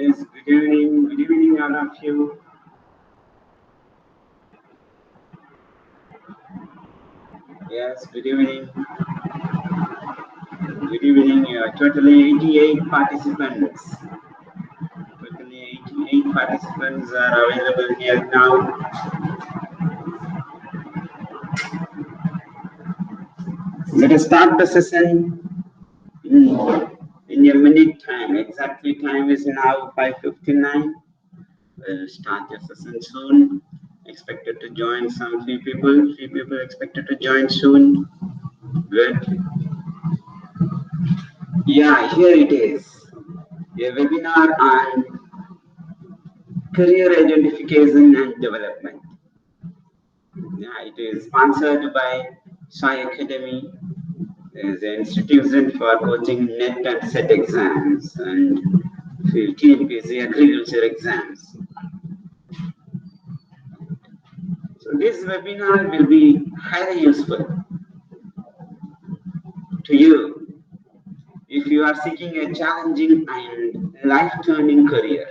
Yes, good evening all of you. Yes, good evening. Good evening. Totally 88 participants. Totally 88 participants are available here now. Let us start the session in a minute time. Exactly time is now 5:59. We'll start the session soon. Expected to join some few people. Few people expected to join soon. Good. Yeah, here it is. A webinar on career identification and development. Yeah, it is sponsored by Sai Academy, is an institution for coaching NET and SET exams and TNPSC agriculture exams. So this webinar will be highly useful to you if you are seeking a challenging and life-turning career.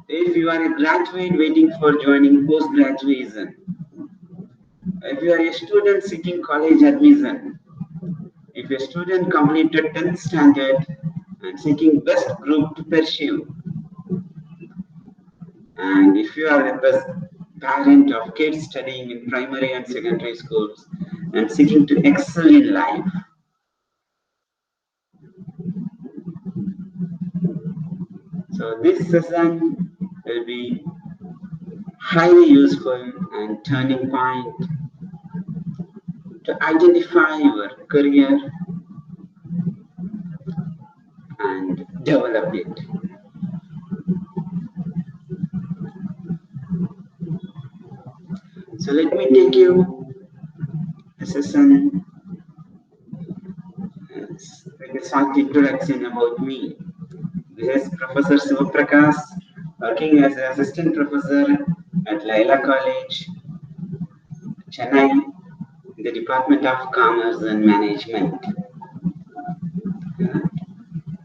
If you are a graduate waiting for joining post-graduation, if you are a student seeking college admission, if a student completed 10th standard and seeking best group to pursue, and if you are a best parent of kids studying in primary and secondary schools and seeking to excel in life, so this session will be highly useful and turning point to identify your career and develop it. So let me take you a session with a short introduction about me. This is Professor Sivaprakash, working as an assistant professor at Laila College, Chennai, in the Department of Commerce and Management.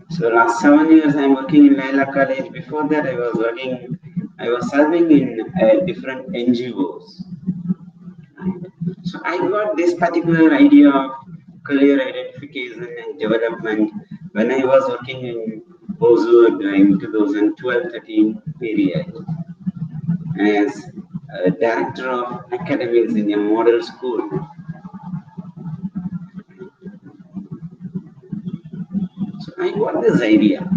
So last 7 years I'm working in Laila College. Before that I was serving in different NGOs. So I got this particular idea of career identification and development when I was working in Hosur during 2012-13 period as a director of academics in a model school. So I got this idea.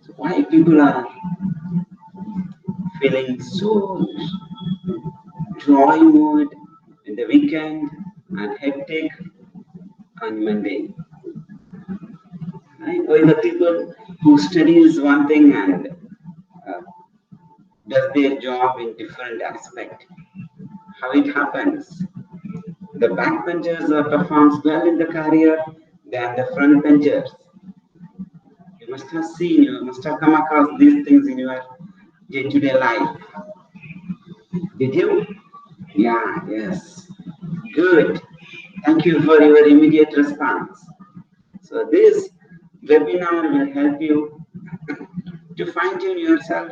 So why people are feeling so joy mood in the weekend and hectic on Monday? Right? Why the people who studies one thing and does their job in different aspect? How it happens? The backbenchers performs well in the career than the front benchers. You must have seen, you must have come across these things in your day-to-day life. Did you? Yeah, yes. Good. Thank you for your immediate response. So this webinar will help you to fine-tune yourself,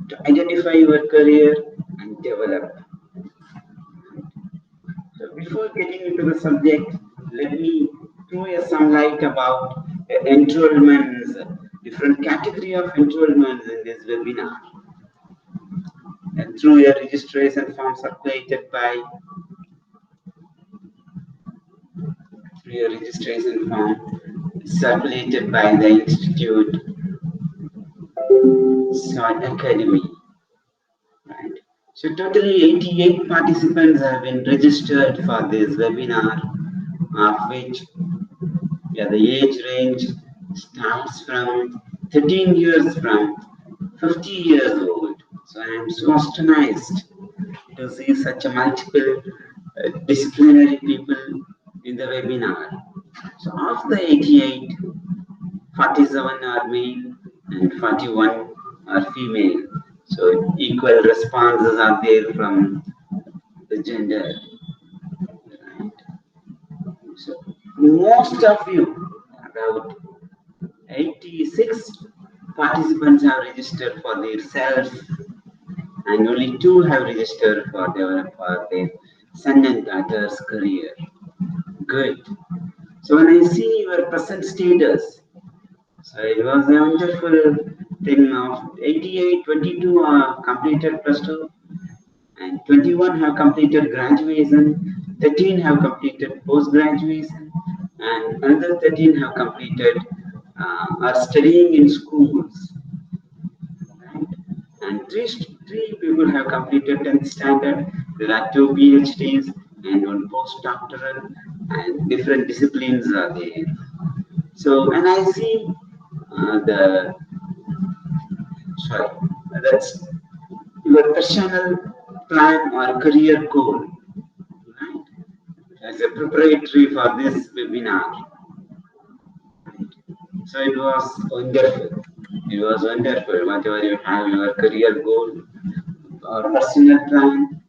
to identify your career and develop. So before getting into the subject, let me throw some light about enrollments, different category of enrollments in this webinar. And through a registration form circulated by the Institute CID Academy. Right. So totally 88 participants have been registered for this webinar, of which the age range starts from 13 years from 50 years old. So I am so astonished to see such a multiple disciplinary people in the webinar. So of the 88, 47 are male and 41 are female. So equal responses are there from the gender. Right? So most of you, about 86 participants have registered for their self, and only 2 have registered for their son and daughter's career. Good. So when I see your present status, so it was a wonderful thing of 88, 22 completed plus 2, and 21 have completed graduation, 13 have completed post-graduation, and another 13 have completed are studying in schools. Right? And three people have completed 10th standard. There are 2 PhDs and 1 postdoctoral, and different disciplines are there. So, and I see that's your personal plan or career goal, right? As a preparatory for this webinar. So it was wonderful. It was wonderful. Whatever you have, your career goal or personal plan,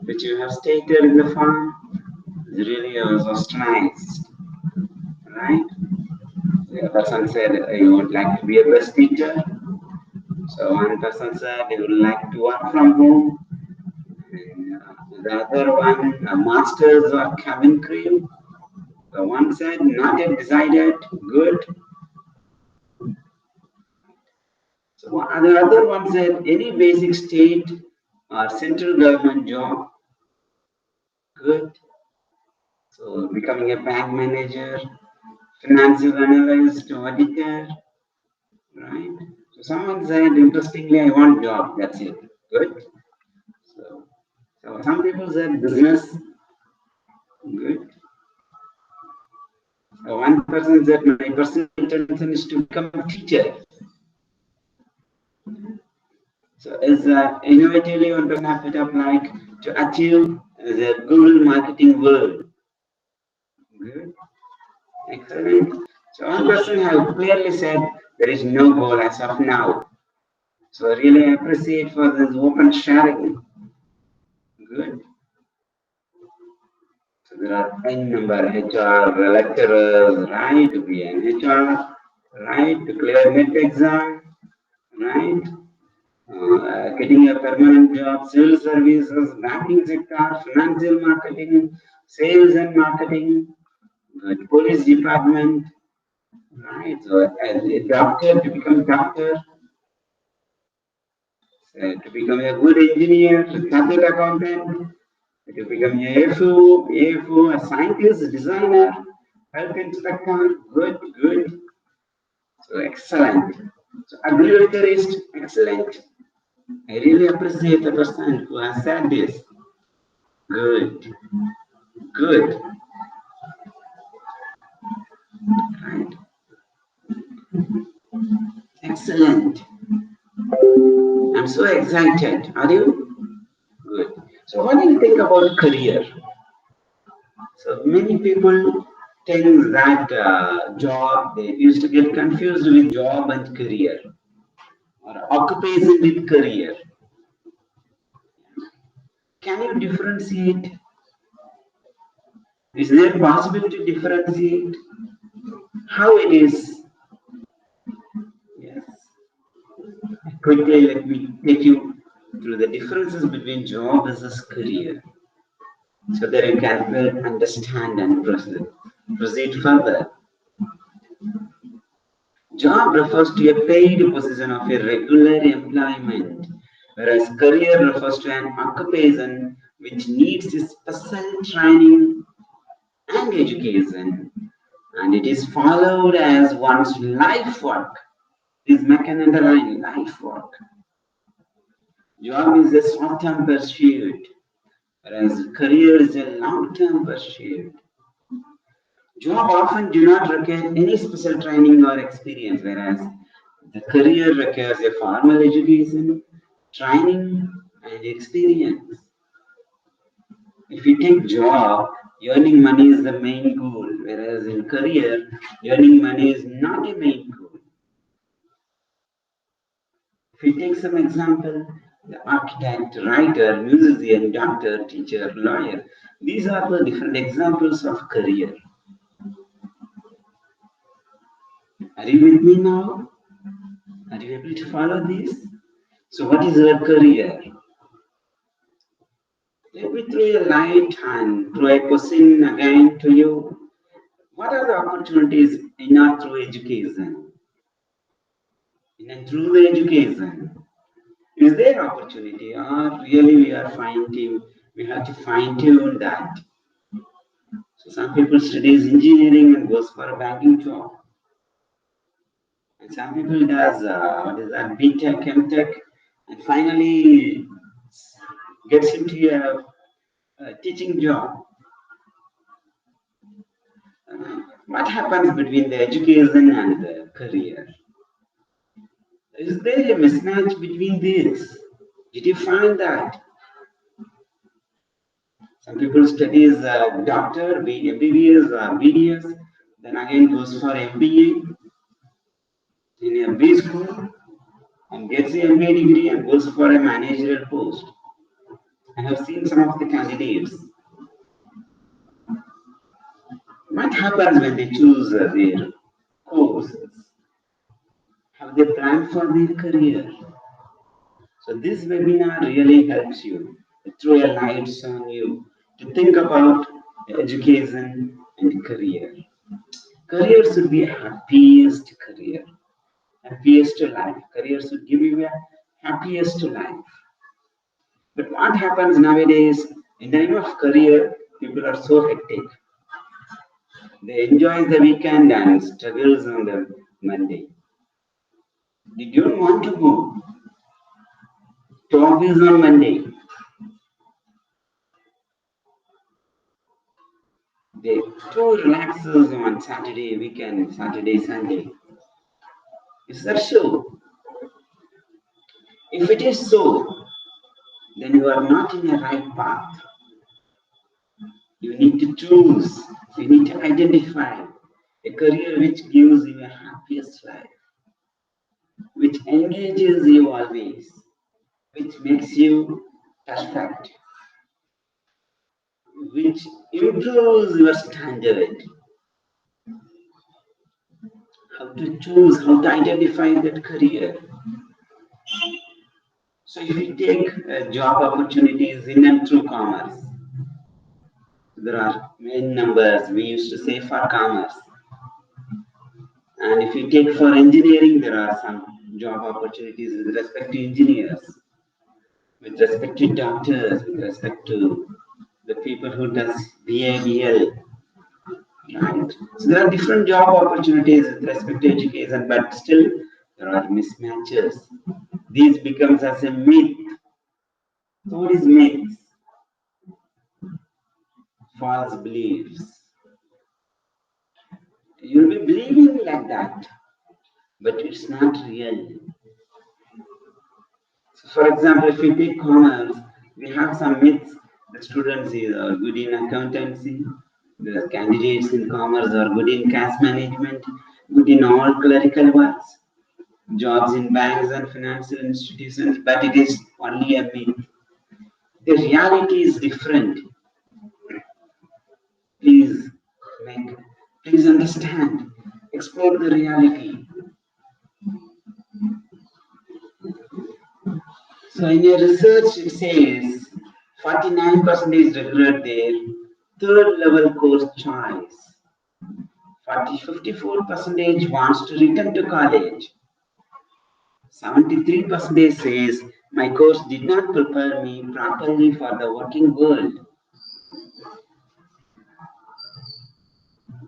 which you have stated in the form, really was nice, right? The person said you would like to be a best teacher. So one person said he would like to work from home. And the other one, a master's or cabin crew. The one said not yet decided. Good. So the other one said any basic state or central government job. Good. So becoming a bank manager, financial analyst, auditor, right? So someone said, interestingly, I want job. That's it. Good. So some people said business. Good. So one person said my personal intention is to become a teacher. So as innovatively one person has put up like to achieve the Google marketing world. Good. Excellent. So one person has clearly said there is no goal as of now. So I really appreciate for this open sharing. Good. So there are n number HR lecturers, right, to be an HR, right, to clear net exam, right, getting a permanent job, civil services, banking sector, financial marketing, sales and marketing, police department, right, so as a doctor to become doctor, to become a good engineer, chartered accountant, to become AFO, a scientist, designer, health inspector, good. So excellent. So agriculturist, excellent. I really appreciate the person who has said this. Good. Right. Excellent. I'm so excited. Are you? Good. So what do you think about career? So many people think that job, they used to get confused with job and career, or occupation with career. Can you differentiate? Is there possible to differentiate how it is? Yes. Quickly, let me take you through the differences between job versus career, so that you can well understand and proceed further. Job refers to a paid position of a regular employment, whereas career refers to an occupation which needs special training and education, and it is followed as one's life work. Is McIntyre life work. Job is a short-term pursuit, whereas career is a long-term pursuit. Job often do not require any special training or experience, whereas the career requires a formal education, training, and experience. If you take job, earning money is the main goal, whereas in career, earning money is not a main goal. If you take some example, the architect, writer, musician, doctor, teacher, lawyer, these are the different examples of career. Are you with me now? Are you able to follow this? So what is your career? Let me throw a light and throw a question again to you. What are the opportunities in or through education? In and through the education, is there opportunity or really we have to fine tune that? So some people studies engineering and goes for a banking job. And some people does what is that BTech, MTech, and finally gets into a teaching job. What happens between the education and the career? Is there a mismatch between these? Did you find that? Some people studies doctor, MBBS, BDS, then again goes for MBA in MBA school and gets the MBA degree and goes for a managerial post. I have seen some of the candidates. What happens when they choose their courses? Have they planned for their career? So this webinar really helps you to throw a light on you to think about education and career. Career should be a happiest career, happiest life. Career should give you a happiest life. But what happens nowadays in the name of career, people are so hectic. They enjoy the weekend and struggles on the Monday. They don't want to go to office on Monday. They too relaxes on Saturday weekend, Saturday, Sunday. Is that so? If it is so, then you are not in the right path. You need to choose, you need to identify a career which gives you a happiest life, which engages you always, which makes you perfect, which improves your standard. How to choose, how to identify that career. So if you take job opportunities in and through commerce, there are main numbers we used to say for commerce. And if you take for engineering, there are some job opportunities with respect to engineers, with respect to doctors, with respect to the people who does BABL, right? So there are different job opportunities with respect to education, but still there are mismatches. These becomes as a myth. So what is myth? False beliefs. You'll be believing like that, but it's not real. So for example, if we take commerce, we have some myths. The students are good in accountancy, the candidates in commerce are good in cash management, good in all clerical works, jobs in banks and financial institutions, but it is only a myth. The reality is different. Please make, please understand, explore the reality. So in your research, it says 49% regret their third level course choice. 54% wants to return to college. 73% says my course did not prepare me properly for the working world.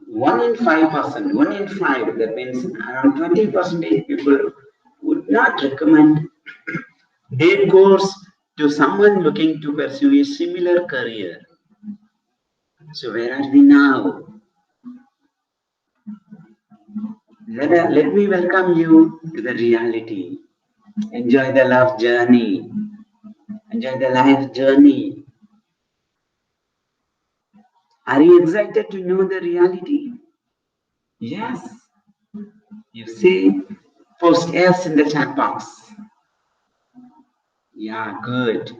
1 in 5, that means around 20% people would not recommend their course to someone looking to pursue a similar career. So where are we now? Let me welcome you to the reality. Enjoy the love journey. Enjoy the life journey. Are you excited to know the reality? Yes. You see, post yes in the chat box. Yeah, good.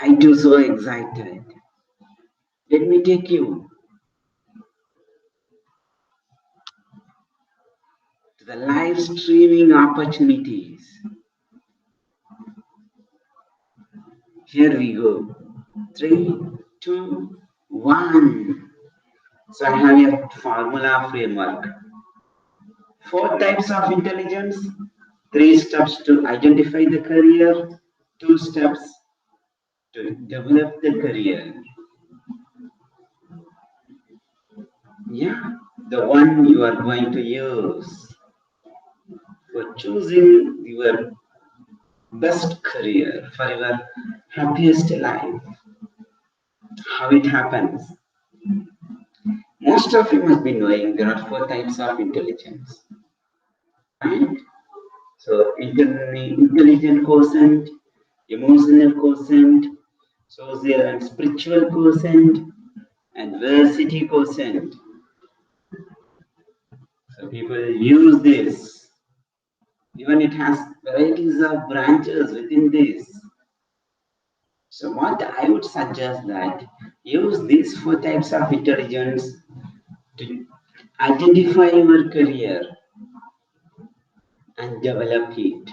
I too so excited. Let me take you. to the live streaming opportunities. Here we go. 3, 2, 1. So I have a formula framework. 4 types of intelligence, 3 steps to identify the career, 2 steps to develop the career. Yeah, the one you are going to use for choosing your best career, for your happiest life. How it happens? Most of you must be knowing there are 4 types of intelligence. Right? So, intelligent quotient, emotional quotient, social and spiritual quotient, and versity quotient. So, people use this. Even it has varieties of branches within this. So what I would suggest that use these 4 types of intelligence to identify your career and develop it.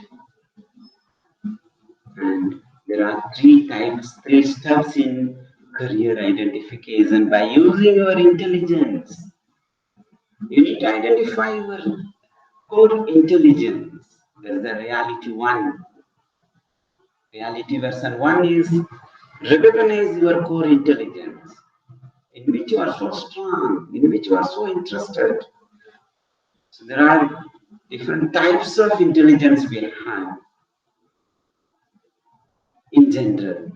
And there are 3 steps in career identification. By using your intelligence, you need to identify your core intelligence. There is the reality 1. Reality version 1 is recognize your core intelligence, in which you are so strong, in which you are so interested. So there are different types of intelligence we have in general.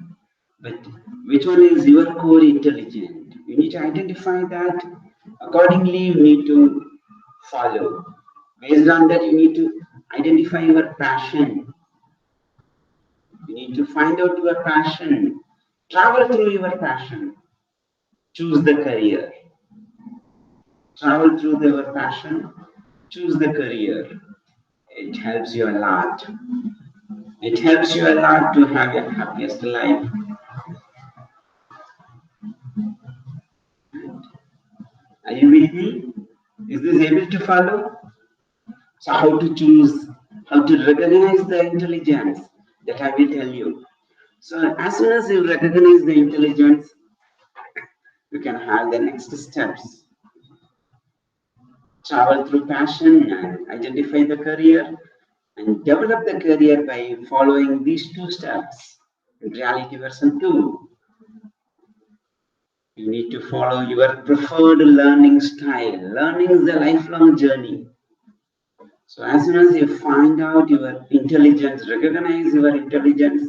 But which one is your core intelligence? You need to identify that. Accordingly, you need to follow. Based on that, you need to identify your passion. You need to find out your passion. Travel through your passion. Choose the career. Travel through your passion. Choose the career. It helps you a lot. It helps you a lot to have your happiest life. Are you with me? Is this able to follow? So how to choose, how to recognize the intelligence, that I will tell you. So as soon as you recognize the intelligence, you can have the next steps. Travel through passion and identify the career and develop the career by following these 2 steps. In reality version 2, you need to follow your preferred learning style. Learning is a lifelong journey. So as soon as you find out your intelligence, recognize your intelligence,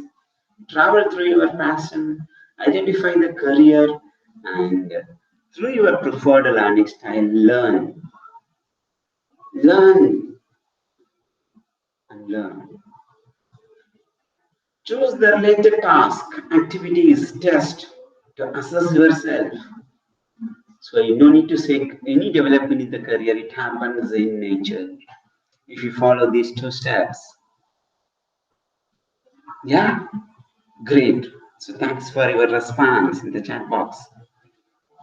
travel through your passion, identify the career, and through your preferred learning style, learn. Learn and learn. Choose the related task, activities, test to assess yourself. So you don't need to say any development in the career, it happens in nature if you follow these 2 steps. Yeah, great. So thanks for your response in the chat box.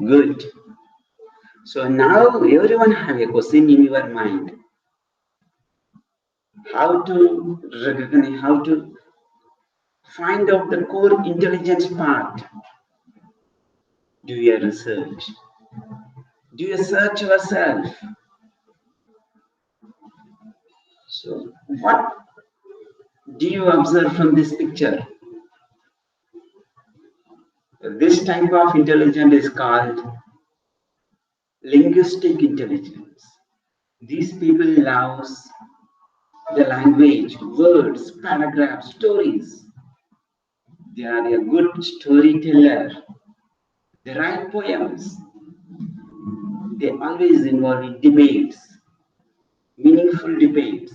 Good. So now everyone have a question in your mind. How to recognize, how to find out the core intelligence part. Do your research. Do you search yourself? So what do you observe from this picture? This type of intelligence is called linguistic intelligence. These people love the language, words, paragraphs, stories. They are a good storyteller. They write poems. They always involve in debates, meaningful debates.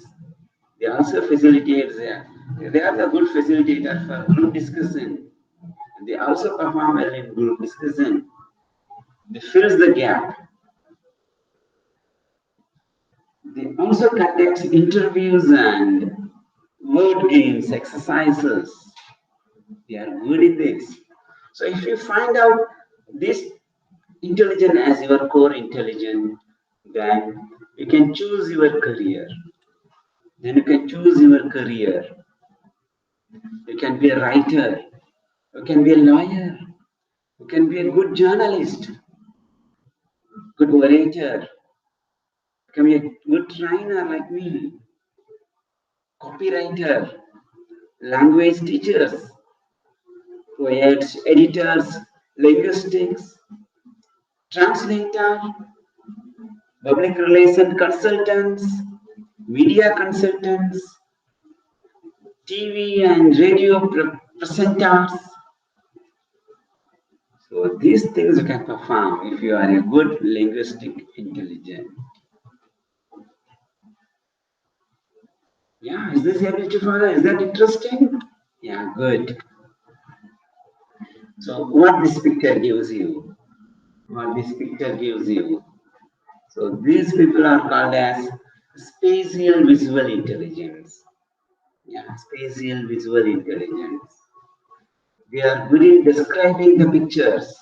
They also facilitate, they are the good facilitator for group discussion. They also perform well in group discussion. They fill the gap. They also conduct interviews and word games, exercises. They are good in this. So if you find out this intelligence as your core intelligence, then You can choose your career. Then you can choose your career. You can be a writer. You can be a lawyer. You can be a good journalist, good orator. You can be a good trainer like me, copywriter, language teachers, poets, editors, linguistics, translator, public relation consultants, media consultants, TV and radio presenters. So these things you can perform if you are a good linguistic intelligence. Yeah, is this able to follow? Is that interesting? Yeah, good. So what this picture gives you? What this picture gives you? So these people are called as spatial visual intelligence. Yeah, spatial visual intelligence. They are good in describing the pictures.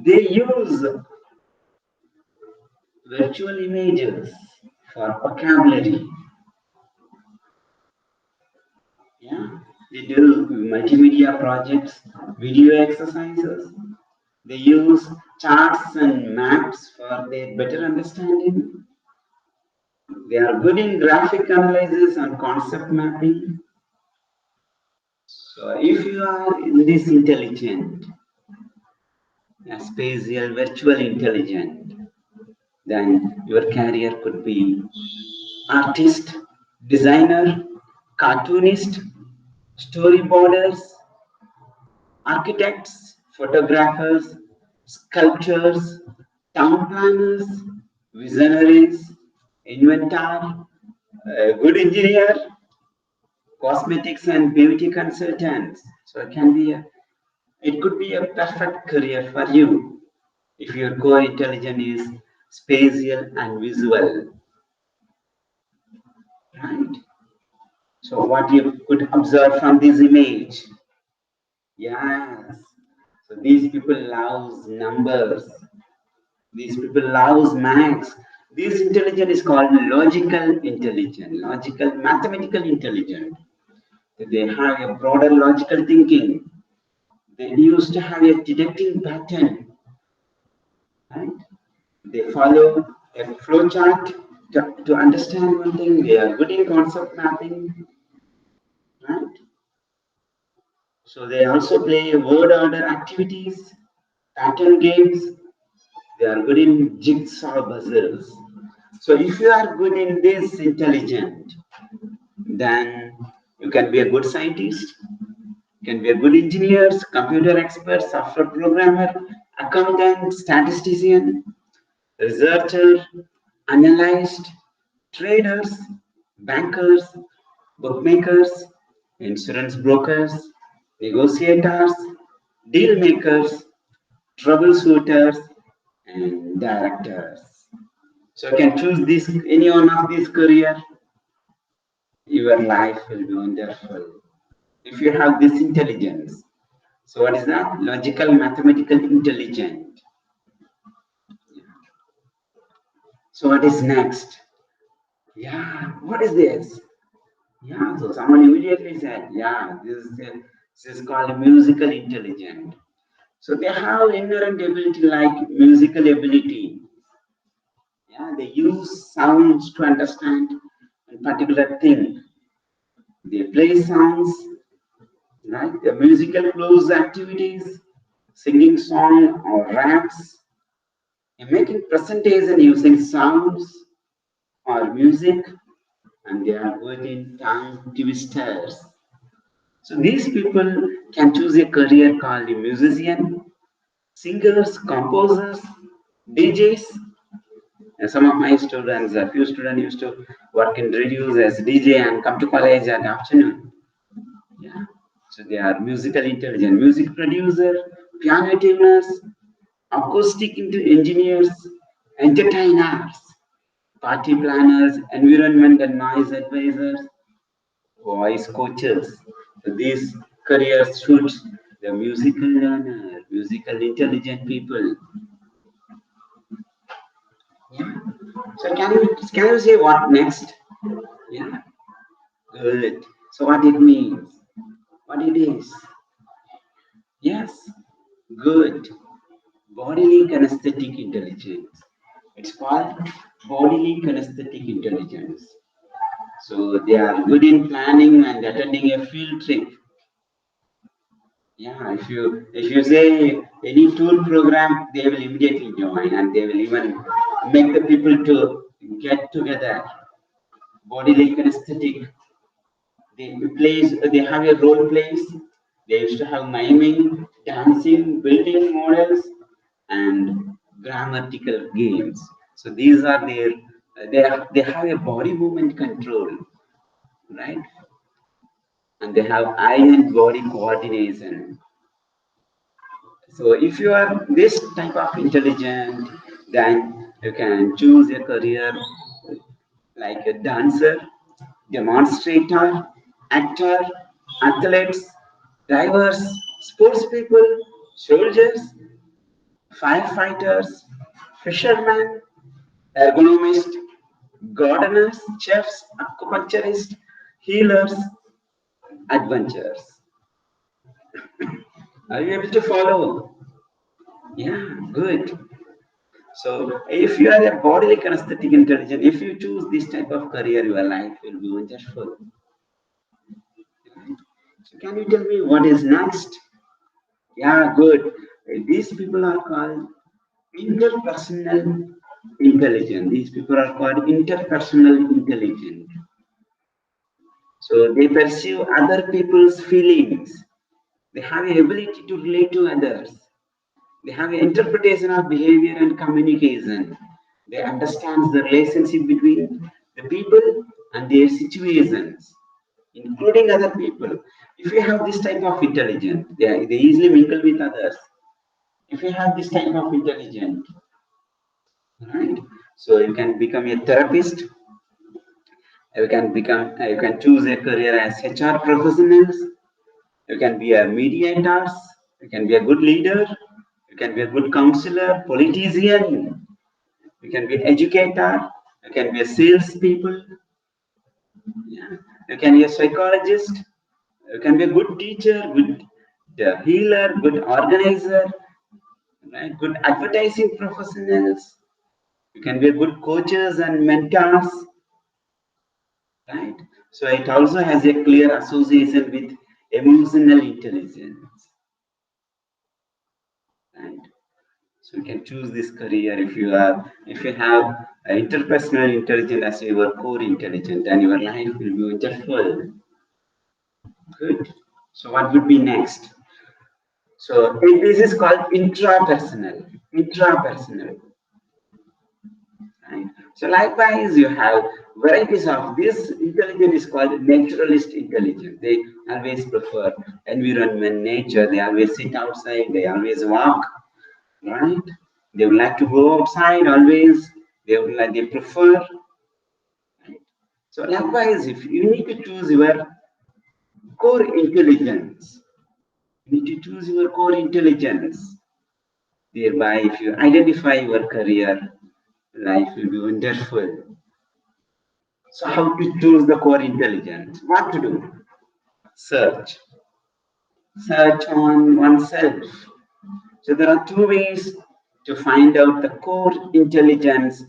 They use virtual images for vocabulary. Yeah, they do multimedia projects, video exercises. They use charts and maps for their better understanding. They are good in graphic analysis and concept mapping. So if you are in this intelligent, spatial, virtual intelligent, then your career could be artist, designer, cartoonist, storyboarders, architects, photographers, sculptors, town planners, visionaries, inventor, good engineer, cosmetics and beauty consultants. So it could be a perfect career for you if your core intelligence is spatial and visual, right? So what you could observe from this image, yes. So these people love numbers. These people love maths. This intelligence is called logical intelligence, logical mathematical intelligence. They have a broader logical thinking. They used to have a deducting pattern, right? They follow a flow chart to understand one thing. They are good in concept mapping, right? So they also play word order activities, pattern games. They are good in jigsaw puzzles. So if you are good in this intelligent, then you can be a good scientist, you can be a good engineer, computer expert, software programmer, accountant, statistician, researcher, analyst, traders, bankers, bookmakers, insurance brokers, negotiators, deal makers, troubleshooters, and directors. So you can choose this any one of these career. Your life will be wonderful if you have this intelligence. So what is that? Logical mathematical intelligence. So what is next? Yeah, what is this? Yeah, so someone immediately said, yeah, this is called musical intelligence. So they have inherent ability like musical ability. Yeah, they use sounds to understand a particular thing. They play sounds, right? The musical clues activities, singing song or raps, and making presentation using sounds or music, and they are good in tongue twisters. So these people can choose a career called a musician, singers, composers, DJs. And some of my students, a few students used to work in radios as DJ and come to college at afternoon. Yeah. So they are musical intelligence, music producer, piano tuners, acoustic engineers, entertainers, party planners, environment and noise advisors, voice coaches. So these careers suits the musical learner, musical intelligent people Yeah. So can you say what next? Yeah. Good. So what it means? What it is? Yes. Good. Bodily kinesthetic intelligence. It's called bodily kinesthetic intelligence. So they are good in planning and attending a field trip. Yeah, if you say any tour program, they will immediately join and they will even make the people to get together. Bodily kinesthetic. They have a role plays. They used to have miming, dancing, building models, and grammatical games. So these are they have a body movement control, right? And they have eye and body coordination. So if you are this type of intelligent, then you can choose a career like a dancer, demonstrator, actor, athletes, divers, sports people, soldiers, firefighters, fishermen, ergonomists, gardeners, chefs, acupuncturists, healers, adventurers. Are you able to follow? Yeah, good. So if you are a bodily kinesthetic intelligence, if you choose this type of career, your life will be wonderful. So can you tell me what is next? Yeah, good. These people are called interpersonal intelligence. These people are called interpersonal intelligence. So they perceive other people's feelings. They have the ability to relate to others. They have an interpretation of behavior and communication. They understand the relationship between the people and their situations, including other people. If you have this type of intelligence, they easily mingle with others. If you have this type of intelligence, right? So you can become a therapist. You can choose a career as HR professionals. You can be a mediator. You can be a good leader. You can be a good counselor, politician. You can be an educator. You can be a salespeople. Yeah. You can be a psychologist. You can be a good teacher, good healer, good organizer, right? Good advertising professionals. You can be a good coaches and mentors, right? So it also has a clear association with emotional intelligence, right? So you can choose this career if you have interpersonal intelligence as your core intelligence, and your life will be wonderful. Good. So what would be next? So this is called intrapersonal. Intrapersonal. Right? So likewise, you have varieties of this intelligence is called naturalist intelligence. They always prefer environment, nature. They always sit outside. They always walk. Right? They would like to go outside always. They prefer. Right? So likewise, if you need to choose your core intelligence, you need to choose your core intelligence. Thereby, if you identify your career, life will be wonderful. So how to choose the core intelligence? What to do? Search. Search on oneself. So there are two ways to find out the core intelligence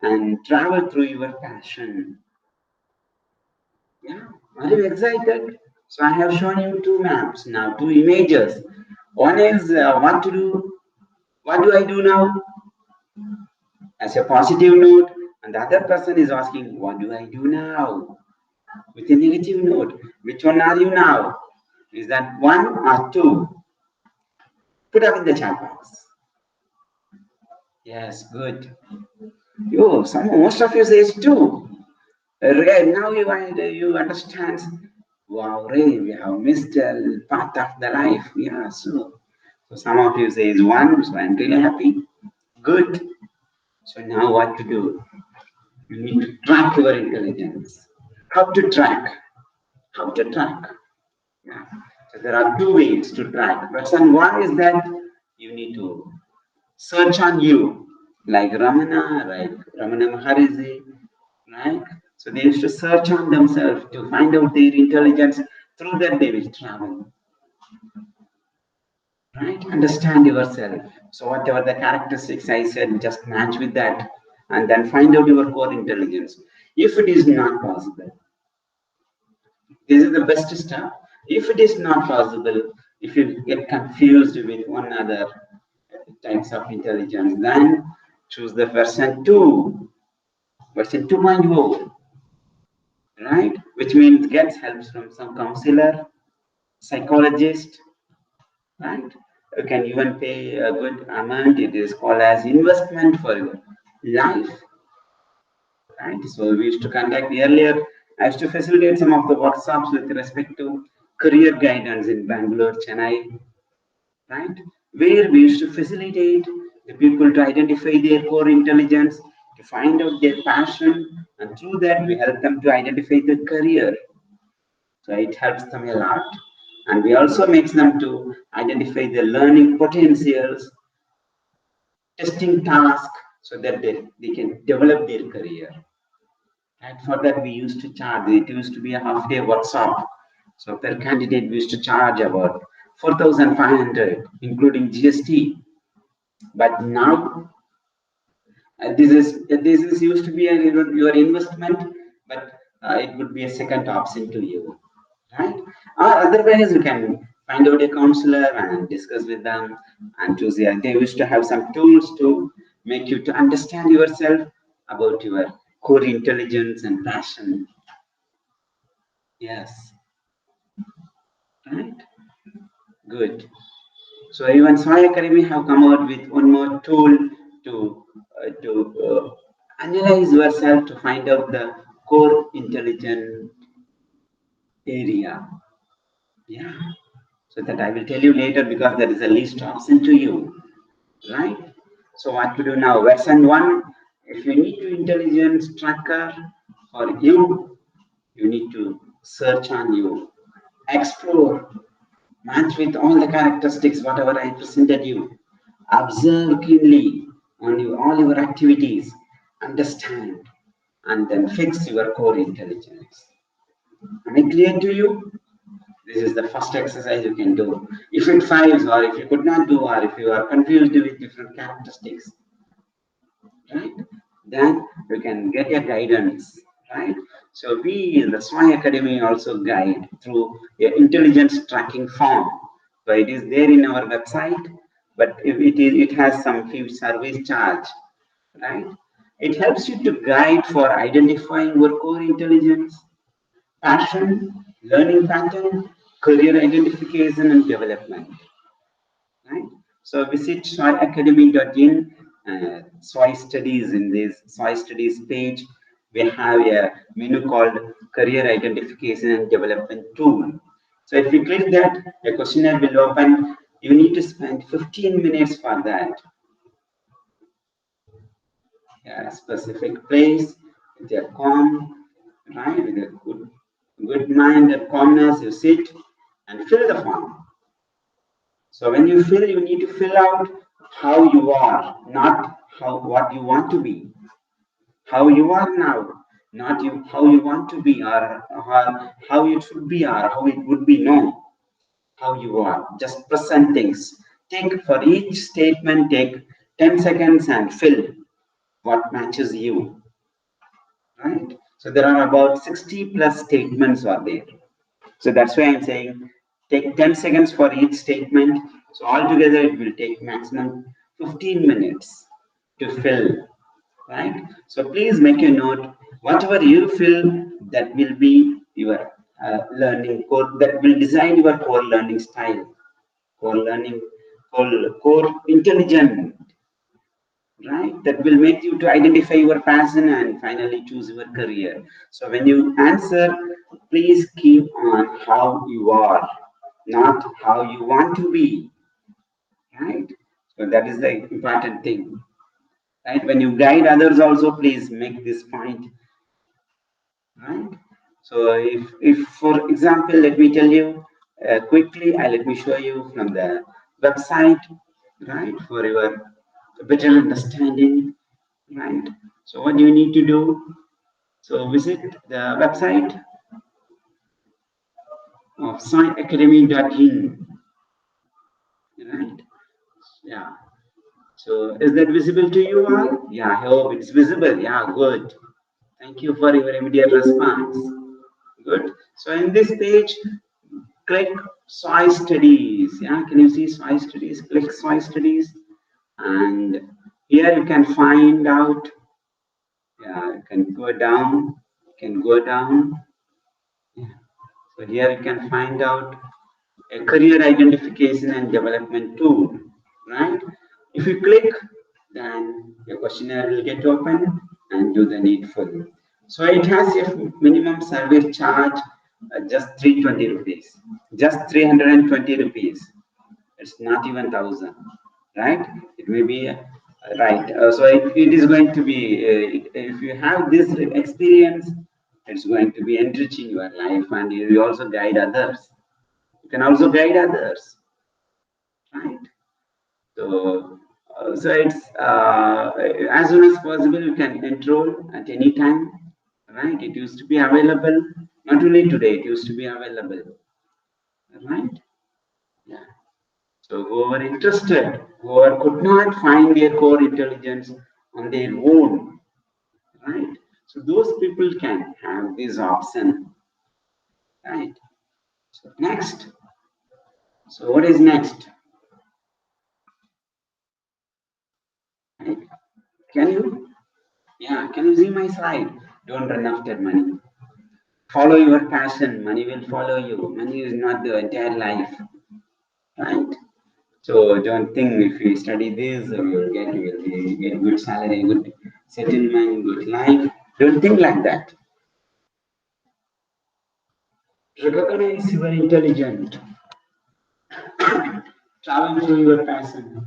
and travel through your passion. Yeah, are you excited? So I have shown you two maps now, two images. One is what to do. What do I do now? As a positive note, and the other person is asking, what do I do now? With a negative note. Which one are you now? Is that one or two? Put up in the chat box. Yes, good. Most of you says two. Ray, now you understand. Wow, Ray, we have missed a part of the life. Yeah, so some of you says one, so I'm really happy. Good. So now what to do? You need to track your intelligence. How to track? How to track? Yeah. So there are two ways to track. Person one is that you need to search on you. like Ramana Maharishi, right? So they used to search on themselves to find out their intelligence. Through that, they will travel, right? Understand yourself. So whatever the characteristics I said, just match with that, and then find out your core intelligence. If it is not possible, this is the best step. If it is not possible, if you get confused with one other types of intelligence, then choose the version 2, version 2.0, right? Which means gets help from some counselor, psychologist, right? You can even pay a good amount. It is called as investment for your life, right? So we used to conduct earlier. I used to facilitate some of the workshops with respect to career guidance in Bangalore, Chennai, right? Where we used to facilitate the people to identify their core intelligence, to find out their passion, and through that we help them to identify their career. So it helps them a lot. And we also makes them to identify their learning potentials, testing tasks, so that they can develop their career. And for that we used to charge, it used to be a half day workshop. So per candidate we used to charge about 4,500, including GST. But now this is used to be your investment, but it would be a second option to you, right? Or otherwise, you can find out a counselor and discuss with them and choose. They used to have some tools to make you to understand yourself about your core intelligence and passion. Yes, right. Good. So even Sai Academy have come out with one more tool to analyze yourself to find out the core intelligent area. Yeah. So that I will tell you later because there is a list option to you, right? So what to do now? Version one. If you need to intelligence tracker for you, you need to search on you, explore, match with all the characteristics whatever I presented you. Observe keenly on all your activities, understand, and then fix your core intelligence. Am I clear to you? This is the first exercise you can do. If it fails, or if you could not do, or if you are confused with different characteristics, right? Then you can get a guidance, right? So we in the SWI Academy also guide through a intelligence tracking form. So it is there in our website, but if it has some few service charge, right? It helps you to guide for identifying your core intelligence, passion, learning pattern, career identification and development, right? So visit soyacademy.in, Soy Studies. In this Soy Studies page, we have a menu called Career Identification and Development Tool. So if you click that, a questionnaire will open. You need to spend 15 minutes for that. A specific place with a calm, right, with a good mind and calmness, you sit and fill the form. So when you fill, you need to fill out how you are, not what you want to be. How you are now, not you how you want to be, or how it should be, or how it would be. No, how you are. Just present things. Take for each statement, take 10 seconds and fill what matches you. Right? So there are about 60 plus statements are there. So that's why I'm saying take 10 seconds for each statement. So altogether it will take maximum 15 minutes to fill, right? So please make a note, whatever you fill, that will be your learning core, that will design your core learning style, core learning, core intelligent, right? That will make you to identify your passion and finally choose your career. So when you answer, please keep on how you are, not how you want to be, right? So that is the important thing, right? When you guide others also, please make this point, right? So if for example, let me tell you quickly, let me show you from the website, right? For your a better understanding, right? So what do you need to do? So visit the website of sciacademy.in, right? Yeah. So is that visible to you all? Yeah, I hope it's visible. Yeah, good. Thank you for your immediate response. Good. So in this page, click soy studies. Yeah, can you see soy studies? Click soy studies, and here you can find out. Yeah, you can go down. You can go down. Yeah. So here you can find out a career identification and development tool, right? If you click, then your questionnaire will get open and do the needful. So it has a minimum service charge just 320 rupees, just 320 rupees. It's not even 1,000, right? It may be right. So it is going to be, if you have this experience, it's going to be enriching your life, and you also guide others. You can also guide others, right? So, so it's as soon as possible you can enroll at any time, right? It used to be available, not only today, it used to be available, right? Yeah. So whoever interested, whoever could not find their core intelligence on their own, right? So those people can have this option, right? So next. So what is next? Right? Can you? Yeah, can you see my slide? Don't run after money. Follow your passion. Money will follow you. Money is not the entire life, right? So don't think if you study this, you'll get good salary, good settlement, good life. Don't think like that. Recognize you are intelligent. Travel through your passion.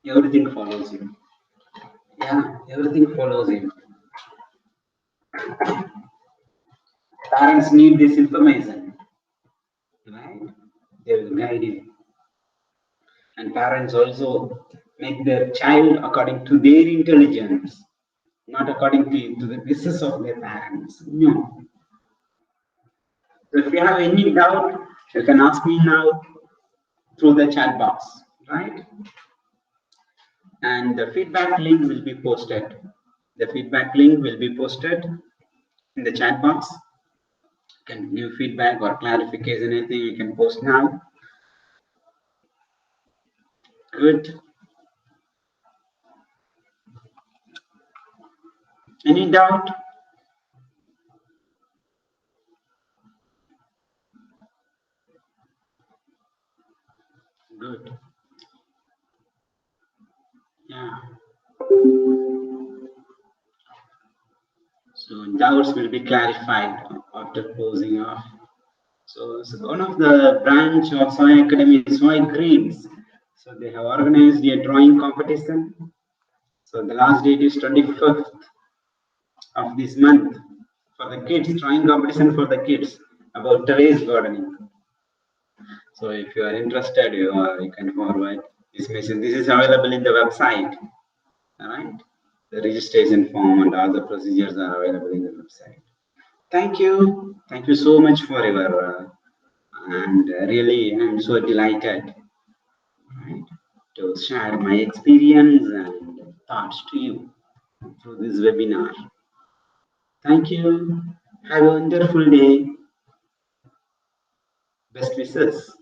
Everything follows you. Yeah, everything follows you. Parents need this information, right? They will guide you. And parents also make their child according to their intelligence, not according to the wishes of their parents. No. So if you have any doubt, you can ask me now through the chat box, right? And the feedback link will be posted. The feedback link will be posted in the chat box. You can give feedback or clarification, anything you can post now. Good. Any doubt? Good. Yeah. So doubts will be clarified after closing off. So one of the branch of Soy Academy is Soy Greens. So they have organized a drawing competition. So the last date is 25th of this month for the kids, drawing competition for the kids about terrace gardening. So if you are interested, you can forward this message. This is available in the website. All right. The registration form and all the procedures are available in the website. Thank you. Thank you so much for your and really I'm so delighted, right, to share my experience and thoughts to you through this webinar. Thank you. Have a wonderful day. Best wishes.